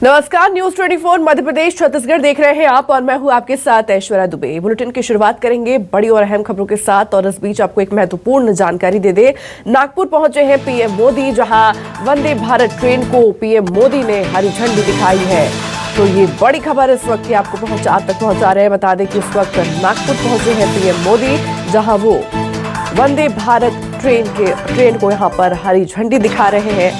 नमस्कार, न्यूज 24 मध्य प्रदेश छत्तीसगढ़ देख रहे हैं आप और मैं हूं आपके साथ ऐश्वर्या दुबे। बुलेटिन की शुरुआत करेंगे बड़ी और अहम खबरों के साथ और इस बीच आपको एक महत्वपूर्ण जानकारी दे दे। नागपुर पहुंचे हैं पीएम मोदी, जहां वंदे भारत ट्रेन को पीएम मोदी ने हरी झंडी दिखाई है। तो ये बड़ी खबर इस वक्त की आपको आप तक पहुंचा रहे हैं। बता दें कि इस वक्त नागपुर पहुंचे हैं पीएम मोदी, जहां वो वंदे भारत ट्रेन को यहां पर हरी झंडी दिखा रहे हैं।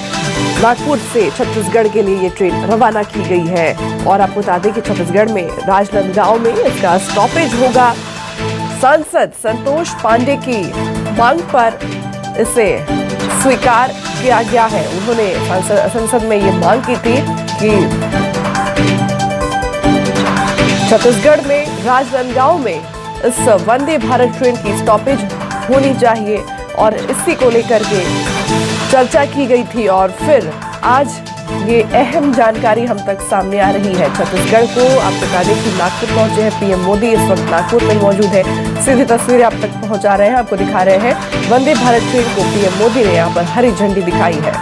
नागपुर से छत्तीसगढ़ के लिए ये ट्रेन रवाना की गई है और आपको बता दें कि छत्तीसगढ़ में राजनांदगांव में इसका स्टॉपेज होगा। सांसद संतोष पांडे की मांग पर इसे स्वीकार किया गया है। उन्होंने संसद में ये मांग की थी कि छत्तीसगढ़ में राजनांदगांव में इस वंदे भारत ट्रेन की स्टॉपेज होनी चाहिए और इसी को लेकर के चर्चा की गई थी और फिर आज ये अहम जानकारी हम तक सामने आ रही है। छत्तीसगढ़ को आप बता दें कि नागपुर पहुंचे हैं पीएम मोदी, इस वक्त नागपुर में मौजूद है। सीधी तस्वीरें आप तक पहुंचा रहे हैं, आपको दिखा रहे हैं। वंदे भारत ट्रेन को पीएम मोदी ने यहाँ पर हरी झंडी दिखाई है।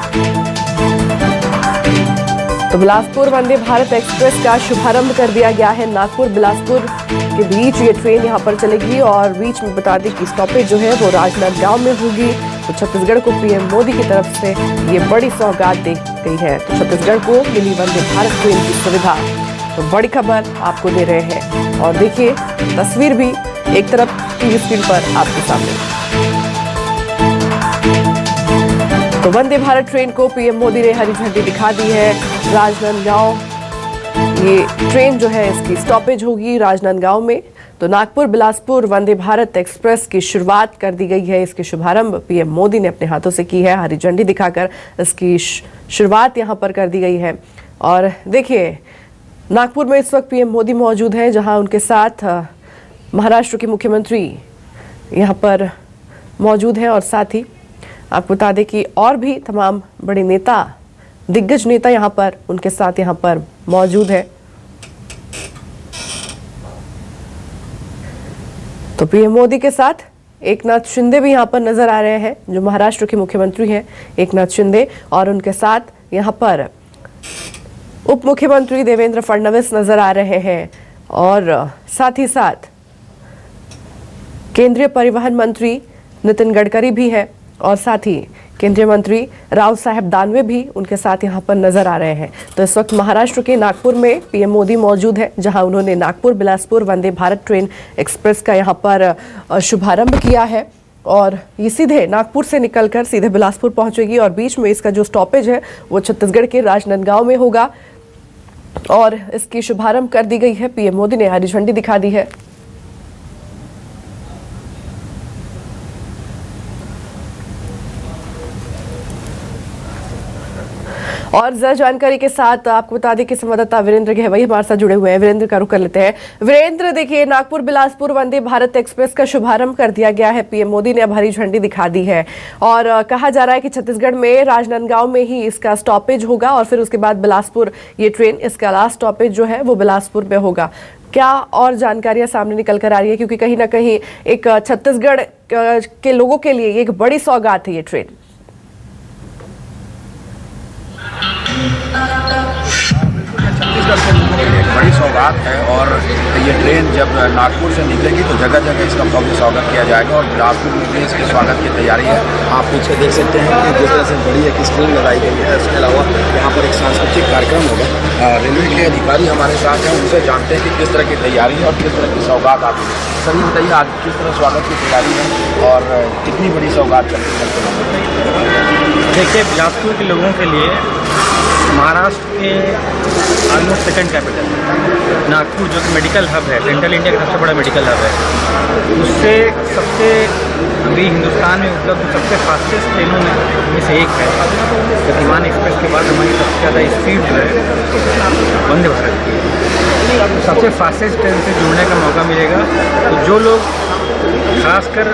तो बिलासपुर वंदे भारत एक्सप्रेस का शुभारंभ कर दिया गया है। नागपुर बिलासपुर के बीच ये ट्रेन यहाँ पर चलेगी और बीच में बता दें कि स्टॉपेज जो है वो राजनांदगांव में होगी। तो छत्तीसगढ़ को पीएम मोदी की तरफ से ये बड़ी सौगात दी गई है। तो छत्तीसगढ़ को मिली वंदे भारत ट्रेन की सुविधा। तो बड़ी खबर आपको दे रहे हैं और देखिए तस्वीर भी एक तरफ टीवी स्क्रीन पर आपके सामने। तो वंदे भारत ट्रेन को पीएम मोदी ने हरी झंडी दिखा दी है। राजनांदगांव ये ट्रेन जो है इसकी स्टॉपेज होगी राजनांदगांव में। तो नागपुर बिलासपुर वंदे भारत एक्सप्रेस की शुरुआत कर दी गई है। इसके शुभारंभ पीएम मोदी ने अपने हाथों से की है। हरी झंडी दिखाकर इसकी शुरुआत यहां पर कर दी गई है। और देखिए नागपुर में इस वक्त पीएम मोदी मौजूद हैं, जहां उनके साथ महाराष्ट्र के मुख्यमंत्री यहां पर मौजूद हैं और साथ ही आपको बता दें कि और भी तमाम बड़े नेता, दिग्गज नेता यहां पर उनके साथ यहां पर मौजूद है। तो पीएम मोदी के साथ एकनाथ शिंदे भी यहां पर नजर आ रहे हैं, जो महाराष्ट्र के मुख्यमंत्री हैं एकनाथ शिंदे, और उनके साथ यहां पर उप मुख्यमंत्री देवेंद्र फडणवीस नजर आ रहे हैं और साथ ही साथ केंद्रीय परिवहन मंत्री नितिन गडकरी भी है और साथ ही केंद्रीय मंत्री राव साहेब दानवे भी उनके साथ यहां पर नजर आ रहे हैं। तो इस वक्त महाराष्ट्र के नागपुर में पीएम मोदी मौजूद है, जहां उन्होंने नागपुर बिलासपुर वंदे भारत ट्रेन एक्सप्रेस का यहां पर शुभारंभ किया है और ये सीधे नागपुर से निकलकर सीधे बिलासपुर पहुंचेगी और बीच में इसका जो स्टॉपेज है वो छत्तीसगढ़ के राजनांदगांव में होगा और इसकी शुभारंभ कर दी गई है। पीएम मोदी ने हरी झंडी दिखा दी है। और ज्यादा जानकारी के साथ आपको बता दें कि संवाददाता वीरेंद्र घेवई हमारे साथ जुड़े हुए हैं। वीरेंद्र का रुख कर लेते हैं। वीरेंद्र, देखिए नागपुर बिलासपुर वंदे भारत एक्सप्रेस का शुभारंभ कर दिया गया है। पीएम मोदी ने अब हरी झंडी दिखा दी है और कहा जा रहा है कि छत्तीसगढ़ में राजनांदगांव में ही इसका स्टॉपेज होगा और फिर उसके बाद बिलासपुर ये ट्रेन, इसका लास्ट स्टॉपेज जो है वो बिलासपुर में होगा। क्या और जानकारियां सामने निकल कर आ रही है, क्योंकि कहीं ना कहीं एक छत्तीसगढ़ के लोगों के लिए एक बड़ी सौगात है ये ट्रेन। छत्तीसगढ़ के लोगों के लिए एक बड़ी सौगात है और ये ट्रेन जब नागपुर से निकलेगी तो जगह जगह इसका भव्य स्वागत किया जाएगा और बिलासपुर में भी इसके स्वागत की तैयारी है। आप पीछे देख सकते हैं कि जिस तरह से बड़ी एक स्क्रीन लगाई गई है। इसके अलावा यहाँ पर एक सांस्कृतिक कार्यक्रम होगा। रेलवे के अधिकारी हमारे साथ हैं, उनसे जानते हैं कि किस तरह की तैयारी है और किस तरह की सौगात आती है। सर ये बताइए आज किस तरह स्वागत की तैयारी है और कितनी बड़ी सौगात करती है? देखिए, बिलासपुर के लोगों के लिए महाराष्ट्र के ऑलमोस्ट सेकंड कैपिटल नागपुर, जो कि मेडिकल हब है, सेंट्रल इंडिया का सबसे बड़ा मेडिकल हब है, उससे सबसे अभी हिंदुस्तान में उपलब्ध सबसे फास्टेस्ट ट्रेनों में से एक है। गतिमान एक्सप्रेस के बाद हमारी सबसे ज़्यादा स्पीड जो है वंदे भारत की है। सबसे फास्टेस्ट ट्रेन से जुड़ने का मौका मिलेगा। तो जो लोग खासकर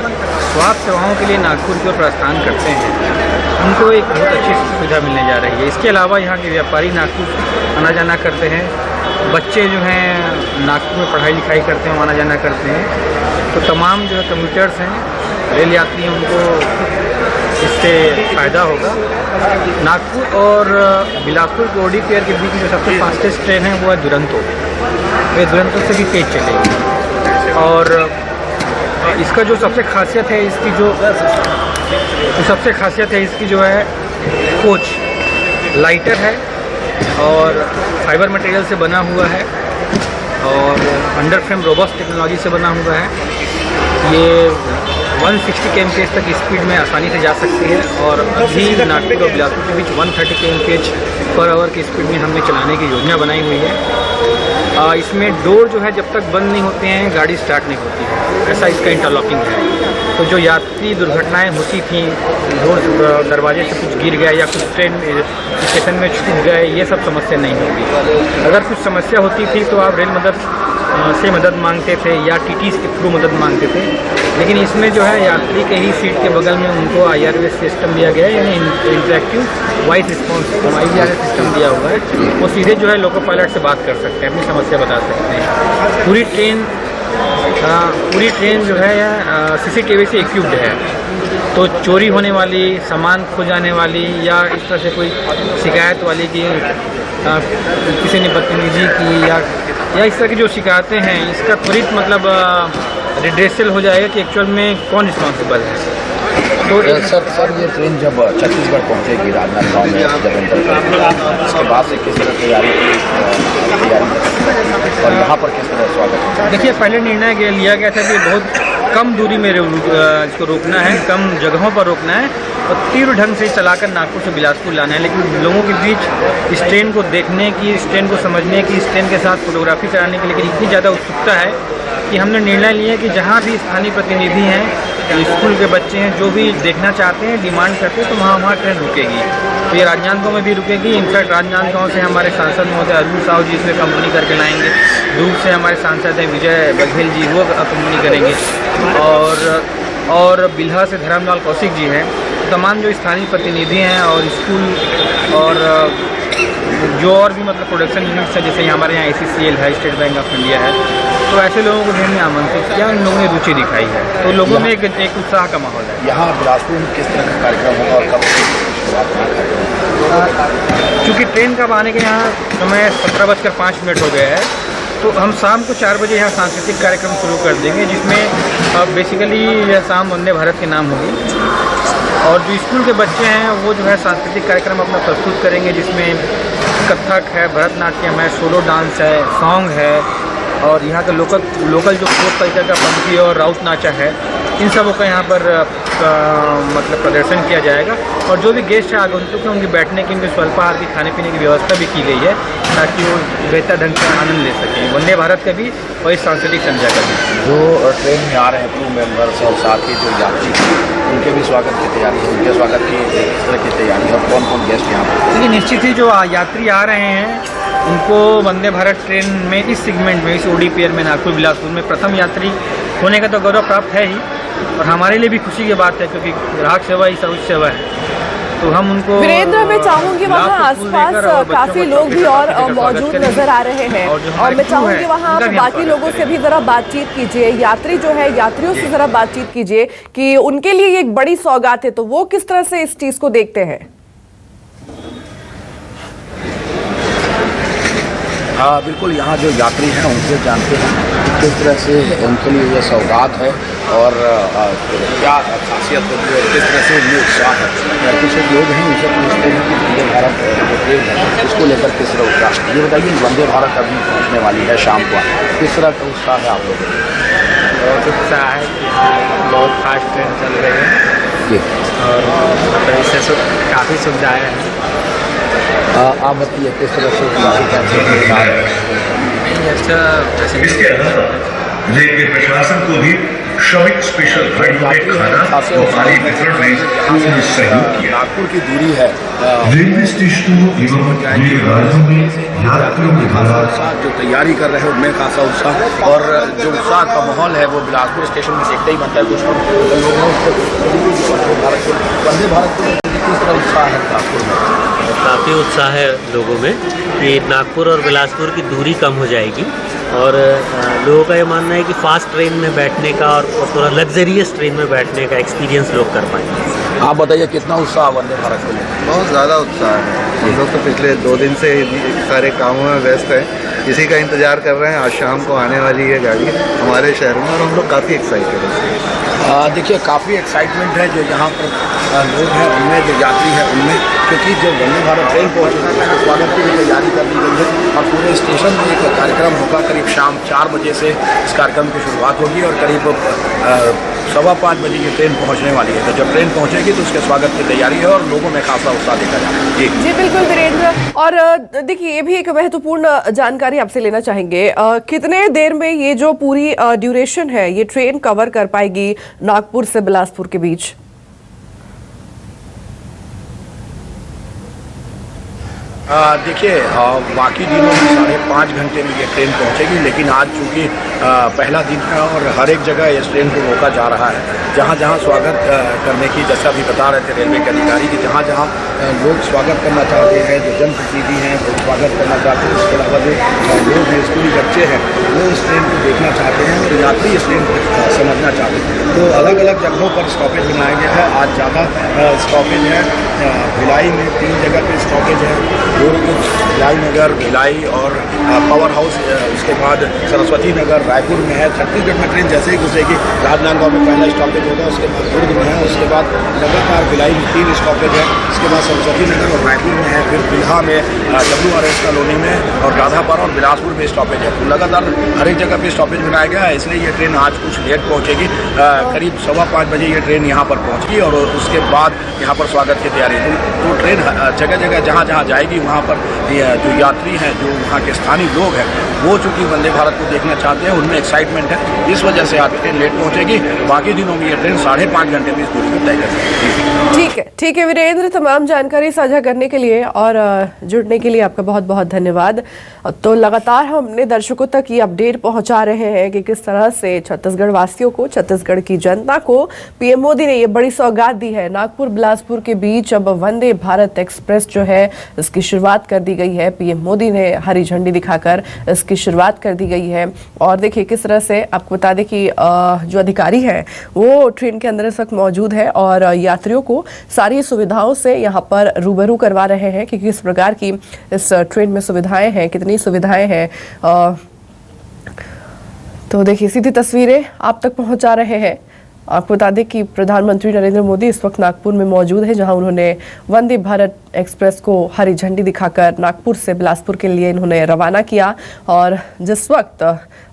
स्वास्थ्य सेवाओं के लिए नागपुर की ओर प्रस्थान करते हैं, उनको एक बहुत अच्छी सुविधा मिलने जा रही है। इसके अलावा यहाँ के व्यापारी नागपुर आना जाना करते हैं, बच्चे जो हैं नागपुर में पढ़ाई लिखाई करते हैं, आना जाना करते हैं। तो तमाम जो कम्यूटर्स हैं, रेल यात्री हैं, उनको इससे फ़ायदा होगा। नागपुर और बिलासपुर के OD के बीच में जो सबसे फास्टेस्ट ट्रेन है वो है दुरंतो। ये दुरंतो से भी तेज़ चलेगी। और इसका जो सबसे खासियत है इसकी जो है कोच लाइटर है और फाइबर मटेरियल से बना हुआ है और अंडर फ्रेम रोबस्ट टेक्नोलॉजी से बना हुआ है। ये 160 kmph तक स्पीड में आसानी से जा सकती है और अभी नागपुर और बिलासपुर के बीच 130 kmph पर आवर की स्पीड में हमने चलाने की योजना बनाई हुई है। इसमें डोर जो है जब तक बंद नहीं होते हैं गाड़ी स्टार्ट नहीं होती है, ऐसा इसका इंटरलॉकिंग है। तो जो यात्री दुर्घटनाएं होती थी, डोर दरवाजे से कुछ गिर गया या कुछ ट्रेन स्टेशन में छूट गए, ये सब समस्या नहीं होगी। अगर कुछ समस्या होती थी तो आप रेल मदद से मदद मांगते थे या TTs के थ्रू मदद मांगते थे, लेकिन इसमें जो है यात्री के ही सीट के बगल में उनको IRS सिस्टम दिया गया है, यानी interactive voice response system IVR system दिया हुआ है। वो सीधे जो है लोको पायलट से बात कर सकते हैं, अपनी समस्या बता सकते हैं। पूरी ट्रेन जो है CCTV से इक्विप्ड है, तो चोरी होने वाली, सामान खो जाने वाली या इस तरह से कोई शिकायत वाली की किसी ने बदतमीजी की या इस तरह की जो शिकायतें हैं, इसका त्वरित मतलब रिड्रेसल हो जाएगा कि एक्चुअल में कौन रिस्पॉन्सिबल है। तो सर ये ट्रेन जब छत्तीसगढ़ पहुंचेगी राजनांदगांव में जब एंटर करेगी, इसके बाद से किस तरह तैयारी और यहाँ पर किस तरह स्वागत है? देखिए, पहले निर्णय लिया गया था कि बहुत कम दूरी में इसको रोकना है, कम जगहों पर रोकना है और तीव्र ढंग से चलाकर नागपुर से बिलासपुर लाना है। लेकिन लोगों के बीच इस ट्रेन को देखने की, इस ट्रेन को समझने की, इस ट्रेन के साथ फोटोग्राफी कराने के लिए इतनी ज़्यादा उत्सुकता है कि हमने निर्णय लिया कि जहाँ भी स्थानीय प्रतिनिधि हैं, स्कूल के बच्चे हैं, जो भी देखना चाहते हैं, डिमांड करते हैं, तो वहाँ ट्रेन रुकेगी। तो ये राजनांदगांव में भी रुकेगी। इनफैक्ट राजनांदगांव से हमारे सांसद महोदय अरुण साहू जी इसमें कंपनी करके लाएंगे। दूर से हमारे सांसद हैं विजय बघेल जी, वो कंपनी करेंगे। और बिल्हा से धर्मलाल कौशिक जी हैं। तमाम जो स्थानीय प्रतिनिधि हैं और स्कूल और जो और भी मतलब प्रोडक्शन यूनिट्स हैं, जैसे हमारे यहाँ ACCL है, स्टेट बैंक ऑफ इंडिया है, तो ऐसे लोगों को भी हमने आमंत्रित किया, उन लोगों ने रुचि दिखाई है, तो लोगों में एक उत्साह का माहौल है। यहाँ बिलासपुर में किस तरह का कार्यक्रम होगा और कब शुरुआत? चूँकि ट्रेन कब आने के यहाँ समय 17:05 हो गया है, तो हम शाम को 4 बजे यहाँ सांस्कृतिक कार्यक्रम शुरू कर देंगे, जिसमें बेसिकली यह शाम वंदे भारत के नाम होगी। और जो स्कूल के बच्चे हैं वो जो है सांस्कृतिक कार्यक्रम अपना प्रस्तुत करेंगे, जिसमें कथक है, भरतनाट्यम है, सोलो डांस है, सॉन्ग है और यहाँ का लोकल जो फोक कल्चर का पंथी और राउत नाचा है, इन सबों का यहाँ पर मतलब प्रदर्शन किया जाएगा। और जो भी गेस्ट है आगंतुक हैं, उनके बैठने की, उनके स्वल्पाहार की, खाने पीने की व्यवस्था भी की गई है ताकि वो बेहतर ढंग से आनंद ले सकें, वंदे भारत का भी और इस सांस्कृतिक संध्या का भी। जो ट्रेन में आ रहे हैं क्रू मेंबर्स और साथ ही जो यात्री उनके भी स्वागत की तैयारी है, उनके स्वागत की इस तरह की तैयारी और कौन कौन गेस्ट यहाँ पर? देखिए, निश्चित ही जो यात्री आ रहे हैं उनको वंदे भारत ट्रेन में इस सेगमेंट में, इस OD में नागपुर बिलासपुर में प्रथम यात्री होने का तो गौरव प्राप्त है ही, और हमारे लिए भी खुशी की बात है क्योंकि ग्राहक सेवा ही सर्वोच्च सेवा है। तो हम उनको वीरेंद्र, मैं चाहूंगी वहाँ आसपास काफी लोग भी और मौजूद नजर आ रहे हैं और मैं चाहूंगी वहाँ आप बाकी लोगों से भी जरा बातचीत कीजिए, यात्री जो है यात्रियों से जरा बातचीत कीजिए कि उनके लिए एक बड़ी सौगात है, तो वो किस तरह से इस चीज को देखते हैं। हाँ बिल्कुल, यहाँ जो यात्री हैं उनसे जानते हैं किस तरह से उनके लिए ये सौगात है और क्या खासियत होती है, किस तरह से उनमें उत्साह है। कुछ लोग हैं उनसे पूछते हैं कि वंदे भारत जो ट्रेन है इसको लेकर किस तरह उत्साह है। ये बताइए, वंदे भारत अभी पहुँचने वाली है शाम को, किस तरह का उत्साह है आप लोगों को? बहुत उत्साह है, बहुत फास्ट ट्रेन चल रही है जी, और इससे काफ़ी सुविधाएँ हैं। आप बताइए किस तरह से इसके अलावा रेलवे प्रशासन को भी श्रमिक स्पेशल ट्रेन में खाना और पानी वितरण में पूर्ण सहयोग किया। नागपुर की दूरी है, रेलवे स्टेशनों एवं रेलगाड़ियों में यात्रियों के द्वारा जो तैयारी कर रहे हैं उनमें खासा उत्साह और जो उत्साह का माहौल है वो बिलासपुर स्टेशन में देखते ही बनता है। कुछ लोगों वंदे भारत को किस तरह उत्साह है नागपुर में? काफ़ी उत्साह है लोगों में कि नागपुर और बिलासपुर की दूरी कम हो जाएगी और लोगों का ये मानना है कि फास्ट ट्रेन में बैठने का और थोड़ा लग्जरियस ट्रेन में बैठने का एक्सपीरियंस लोग कर पाएंगे। आप बताइए कितना उत्साह वंदे भारत को लेकर? बहुत ज़्यादा उत्साह है। हम लोग तो पिछले 2 दिन से सारे कामों में व्यस्त हैं, इसी का इंतज़ार कर रहे हैं। आज शाम को आने वाली है गाड़ी हमारे शहर में और हम लोग काफ़ी एक्साइटेड हैं। देखिए काफ़ी एक्साइटमेंट है जो यहाँ पर लोग हैं उनमें, जो यात्री हैं उनमें, क्योंकि जब वंदे भारत ट्रेन पहुँचेगी उसके स्वागत की भी तैयारी कर दी गई है और पूरे स्टेशन में एक कार्यक्रम होगा। करीब शाम 4 बजे से इस कार्यक्रम की शुरुआत होगी और करीब 5:15 बजे ये ट्रेन पहुँचने वाली है। तो जब ट्रेन पहुँचेगी तो उसके स्वागत की तैयारी है और लोगों में खासा उत्साह देखा जा रहा है। जी बिल्कुल वीरेंद्र। और देखिए ये भी एक महत्वपूर्ण जानकारी आपसे लेना चाहेंगे, कितने देर में ये जो पूरी ड्यूरेशन है ये ट्रेन कवर कर पाएगी नागपुर से बिलासपुर के बीच? देखिए बाकी दिनों में 5.5 घंटे में ये ट्रेन पहुंचेगी, लेकिन आज चूँकि पहला दिन है और हर एक जगह इस ट्रेन को रोका जा रहा है। जहाँ जहाँ स्वागत करने की, जैसा भी बता रहे थे रेलवे के अधिकारी कि जहाँ जहाँ लोग स्वागत करना चाहते हैं, जो जनप्रतिनिधि हैं वो स्वागत करना चाहते हैं, इसके अलावा जो लोग हैं, स्कूली बच्चे हैं, वो इस ट्रेन को देखना चाहते हैं और यात्री इस ट्रेन को समझना चाहते हैं। तो अलग अलग जगहों पर स्टॉपेज बनाया गया है। आज ज़्यादा स्टॉपेज है। भिलाई में 3 जगह पर स्टॉपेज है, गोरखपुर, भिलाई नगर, भिलाई और पावर हाउस। उसके बाद सरस्वती नगर रायपुर में है। छत्तीसगढ़ में ट्रेन जैसे ही घुसेगी राजनांदगांव में पहला स्टॉपेज होगा, उसके बाद दुर्ग में है, उसके बाद लगातार भिलाई में 3 स्टॉपेज है, उसके बाद सरस्वती नगर और रायपुर में है, फिर बिल्हा में, WRS कॉलोनी में और राधापुर और बिलासपुर में स्टॉपेज है। तो लगातार हर एक जगह पे स्टॉपेज बनाया गया है, इसलिए ये ट्रेन आज कुछ लेट पहुँचेगी। करीब 5:15 बजे ये ट्रेन यहाँ पर पहुँचेगी और उसके बाद यहाँ पर स्वागत की तैयारी है। तो ट्रेन जगह जगह जहाँ जहाँ जाएगी वहाँ पर जो यात्री हैं, जो वहाँ के स्थानीय लोग हैं, वो चूँकि वंदे भारत को देखना चाहते हैं, उनमें एक्साइटमेंट है। इस वजह से आज ट्रेन लेट पहुँचेगी। बाकी दिनों में ये ट्रेन 5.5 घंटे में इस दूरी को तय करेगी। ठीक है वीरेंद्र, तमाम जानकारी साझा करने के लिए और जुड़ने के लिए आपका बहुत बहुत धन्यवाद। तो लगातार हम अपने दर्शकों तक ये अपडेट पहुंचा रहे हैं कि किस तरह से छत्तीसगढ़ वासियों को, छत्तीसगढ़ की जनता को पीएम मोदी ने ये बड़ी सौगात दी है। नागपुर बिलासपुर के बीच अब वंदे भारत एक्सप्रेस जो है इसकी शुरुआत कर दी गई है। पीएम मोदी ने हरी झंडी दिखाकर इसकी शुरुआत कर दी गई है। और देखिए किस तरह से, आपको बता दें कि जो अधिकारी है वो ट्रेन के अंदर इस वक्त मौजूद है और यात्रियों को सारी सुविधाओं से यहाँ पर रूबरू करवा रहे हैं कि किस प्रकार की इस ट्रेन में सुविधाएं हैं, कितनी सुविधाएं हैं। तो देखिए सीधी तस्वीरें आप तक पहुंचा रहे हैं। आपको बता दें कि प्रधानमंत्री नरेंद्र मोदी इस वक्त नागपुर में मौजूद है, जहां उन्होंने वंदे भारत एक्सप्रेस को हरी झंडी दिखाकर नागपुर से बिलासपुर के लिए इन्होंने रवाना किया। और जिस वक्त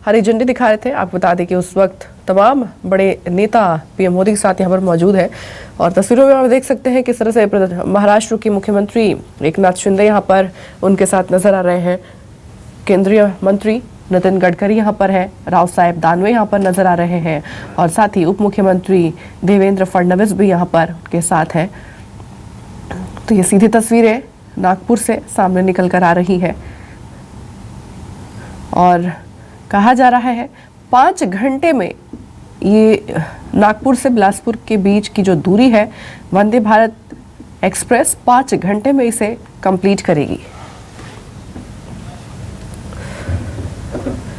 हरी झंडी दिखा रहे थे, आपको बता दें कि उस वक्त तमाम बड़े नेता पीएम मोदी के साथ यहाँ पर मौजूद है। और तस्वीरों में आप देख सकते हैं किस तरह से महाराष्ट्र के मुख्यमंत्री एकनाथ शिंदे यहाँ पर उनके साथ नजर आ रहे हैं। केंद्रीय मंत्री नितिन गडकरी यहाँ पर है, राव साहेब दानवे यहाँ पर नजर आ रहे हैं और साथ ही उप मुख्यमंत्री देवेंद्र फडणवीस भी यहाँ पर उनके साथ हैं। तो ये सीधी तस्वीरें नागपुर से सामने निकल कर आ रही है और कहा जा रहा है 5 घंटे में ये नागपुर से बिलासपुर के बीच की जो दूरी है वंदे भारत एक्सप्रेस 5 घंटे में इसे कंप्लीट करेगी।